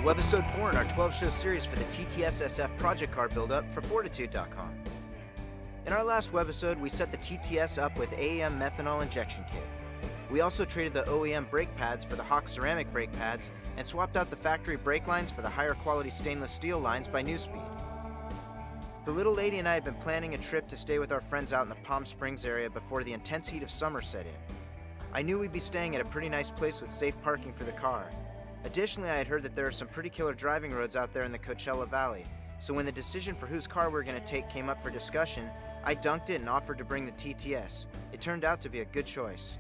Webisode 4 in our 12-show series for the TTS SF project car build-up for Fortitude.com. In our last webisode, we set the TTS up with AEM methanol injection kit. We also traded the OEM brake pads for the Hawk ceramic brake pads and swapped out the factory brake lines for the higher quality stainless steel lines by Neuspeed. The little lady and I have been planning a trip to stay with our friends out in the Palm Springs area before the intense heat of summer set in. I knew we'd be staying at a pretty nice place with safe parking for the car. Additionally, I had heard that there are some pretty killer driving roads out there in the Coachella Valley, so when the decision for whose car we were going to take came up for discussion, I dunked it and offered to bring the TTS. It turned out to be a good choice.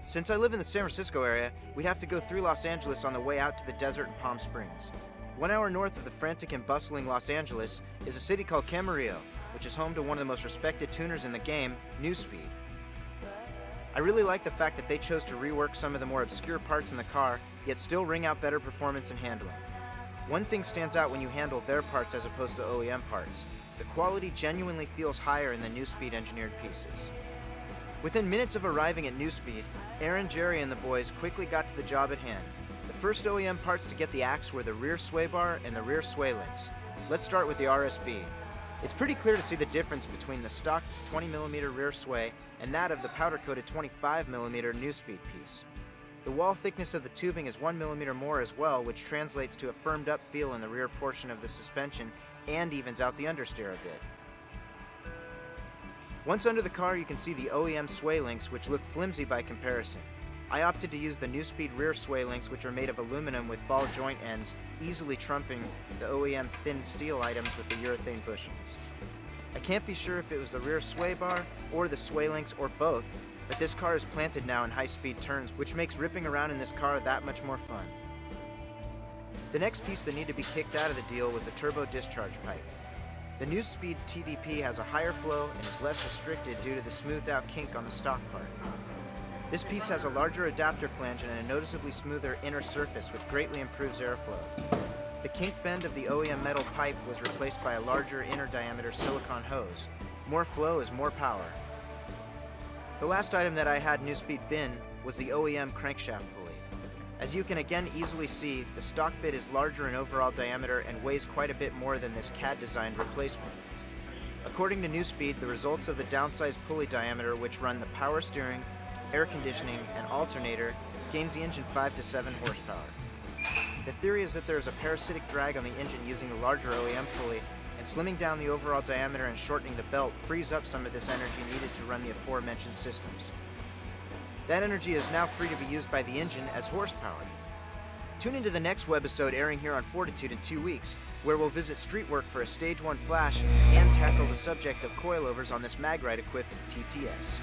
Since I live in the San Francisco area, we'd have to go through Los Angeles on the way out to the desert in Palm Springs. 1 hour north of the frantic and bustling Los Angeles is a city called Camarillo, which is home to one of the most respected tuners in the game, Neuspeed. I really like the fact that they chose to rework some of the more obscure parts in the car, yet still wring out better performance and handling. One thing stands out when you handle their parts as opposed to OEM parts. The quality genuinely feels higher in the Neuspeed engineered pieces. Within minutes of arriving at Neuspeed, Aaron, Jerry, and the boys quickly got to the job at hand. The first OEM parts to get the axe were the rear sway bar and the rear sway links. Let's start with the RSB. It's pretty clear to see the difference between the stock 20mm rear sway and that of the powder-coated 25mm Neuspeed piece. The wall thickness of the tubing is 1mm more as well, which translates to a firmed up feel in the rear portion of the suspension and evens out the understeer a bit. Once under the car, you can see the OEM sway links, which look flimsy by comparison. I opted to use the Neuspeed rear sway links, which are made of aluminum with ball joint ends, easily trumping the OEM thin steel items with the urethane bushings. I can't be sure if it was the rear sway bar or the sway links or both, but this car is planted now in high-speed turns, which makes ripping around in this car that much more fun. The next piece that needed to be kicked out of the deal was the turbo discharge pipe. The Neuspeed TDP has a higher flow and is less restricted due to the smoothed out kink on the stock part. This piece has a larger adapter flange and a noticeably smoother inner surface, which greatly improves airflow. The kink bend of the OEM metal pipe was replaced by a larger inner diameter silicone hose. More flow is more power. The last item that I had Neuspeed bin was the Oem Crankshaft Pulley. As you can again easily see, the stock bit is larger in overall diameter and weighs quite a bit more than this CAD-designed replacement. According to Neuspeed, the results of the downsized pulley diameter, which run the power steering, air conditioning, and alternator, gains the engine 5 to 7 horsepower. The theory is that there is a parasitic drag on the engine using the larger OEM pulley, and slimming down the overall diameter and shortening the belt frees up some of this energy needed to run the aforementioned systems. That energy is now free to be used by the engine as horsepower. Tune into the next webisode airing here on Fortitude in 2 weeks, where we'll visit Streetwork for a Stage 1 flash and tackle the subject of coilovers on this Magrite-equipped TTS.